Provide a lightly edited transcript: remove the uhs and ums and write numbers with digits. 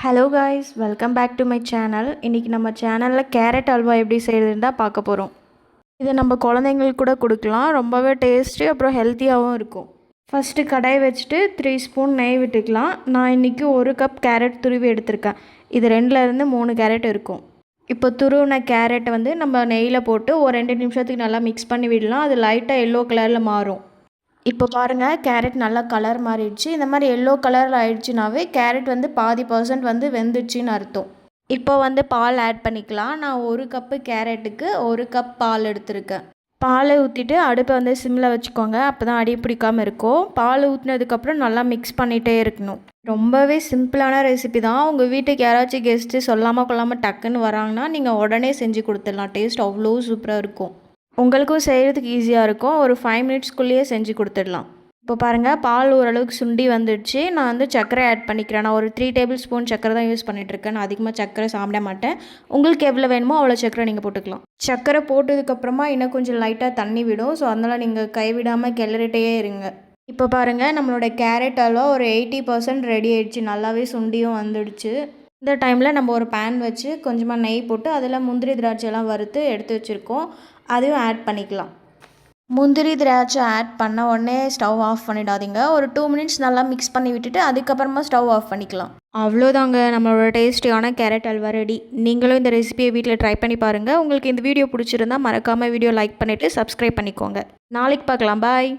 Hello guys, welcome back to my channel. இன்றைக்கி நம்ம சேனலில் கேரட் அல்வா எப்படி செய்கிறதுன்னு தான் பார்க்க போகிறோம். இதை நம்ம குழந்தைங்களுக்கு கூட கொடுக்கலாம். ரொம்பவே டேஸ்ட்டு அப்புறம் ஹெல்த்தியாகவும் இருக்கும். ஃபஸ்ட்டு கடாய் வச்சுட்டு 3 ஸ்பூன் நெய் விட்டுக்கலாம். நான் இன்றைக்கி 1 கப் கேரட் துருவி எடுத்திருக்கேன். இது 2லேருந்து 3 கேரட் இருக்கும். இப்போ துருவின கேரட்டை நம்ம நெய்யில் போட்டு ஒரு 2 நிமிஷத்துக்கு நல்லா மிக்ஸ் பண்ணி விடலாம். அது லைட்டாக எல்லோ கலரில் மாறும். இப்போ பாருங்கள், கேரட் நல்லா கலர் மாறிடுச்சு. இந்த மாதிரி எல்லோ கலரில் ஆயிடுச்சுனாவே கேரட் பாதி பர்சன்ட் வெந்துடுச்சின்னு அர்த்தம். இப்போ பால் ஆட் பண்ணிக்கலாம். நான் 1 கப்பு கேரட்டுக்கு 1 கப் பால் எடுத்திருக்கேன். பாலை ஊற்றிட்டு அடுப்பை சிம்மில் வச்சுக்கோங்க. அப்போ தான் அடி பிடிக்காமல் இருக்கும். பால் ஊற்றினதுக்கப்புறம் நல்லா மிக்ஸ் பண்ணிகிட்டே இருக்கணும். ரொம்பவே சிம்பிளான ரெசிபி தான். உங்கள் வீட்டுக்கு யாராச்சும் கெஸ்ட்டு சொல்லாமல் கொள்ளாமல் டக்குன்னு வராங்கன்னா நீங்கள் உடனே செஞ்சு கொடுத்துடலாம். டேஸ்ட் அவ்வளோ சூப்பராக இருக்கும். உங்களுக்கும் செய்கிறதுக்கு ஈஸியாக இருக்கும். ஒரு 5 மினிட்ஸ்க்குள்ளேயே செஞ்சு கொடுத்துடலாம். இப்போ பாருங்கள், பால் ஓரளவுக்கு சுண்டி வந்துடுச்சு. நான் சர்க்கரை ஆட் பண்ணிக்கிறேன். நான் ஒரு 3 டேபிள் ஸ்பூன் சர்க்கரை தான் யூஸ் பண்ணிகிட்ருக்கேன். நான் அதிகமாக சர்க்கரை சாப்பிட மாட்டேன். உங்களுக்கு எவ்வளோ வேணுமோ அவ்வளோ சர்க்கரை நீங்கள் போட்டுக்கலாம். சர்க்கரை போட்டதுக்கப்புறமா இன்னும் கொஞ்சம் லைட்டாக தண்ணி விடும். ஸோ அதனால் நீங்கள் கைவிடாமல் கிளறிட்டே இருங்க. இப்போ பாருங்கள், நம்மளோட கேரட் அல்வா ஒரு 80% ரெடி ஆகிடுச்சு. நல்லாவே சுண்டியும் வந்துடுச்சு. இந்த டைமில் நம்ம ஒரு பேன் வச்சு கொஞ்சமாக நெய் போட்டு அதில் முந்திரி திராட்சையெல்லாம் வறுத்து எடுத்து வச்சுருக்கோம். அதையும் ஆட் பண்ணிக்கலாம். முந்திரி திராட்சை ஆட் பண்ண உடனே ஸ்டவ் ஆஃப் பண்ணிடாதீங்க. ஒரு 2 மினிட்ஸ் நல்லா மிக்ஸ் பண்ணி விட்டுட்டு அதுக்கப்புறமா ஸ்டவ் ஆஃப் பண்ணிக்கலாம். அவ்வளோதாங்க, நம்மளோட டேஸ்டியான கேரட் அல்வா ரெடி. நீங்களும் இந்த ரெசிபியை வீட்டில் ட்ரை பண்ணி பாருங்கள். உங்களுக்கு இந்த வீடியோ பிடிச்சிருந்தா மறக்காமல் வீடியோ லைக் பண்ணிவிட்டு சப்ஸ்கிரைப் பண்ணிக்கோங்க. நாளைக்கு பார்க்கலாம். பாய்.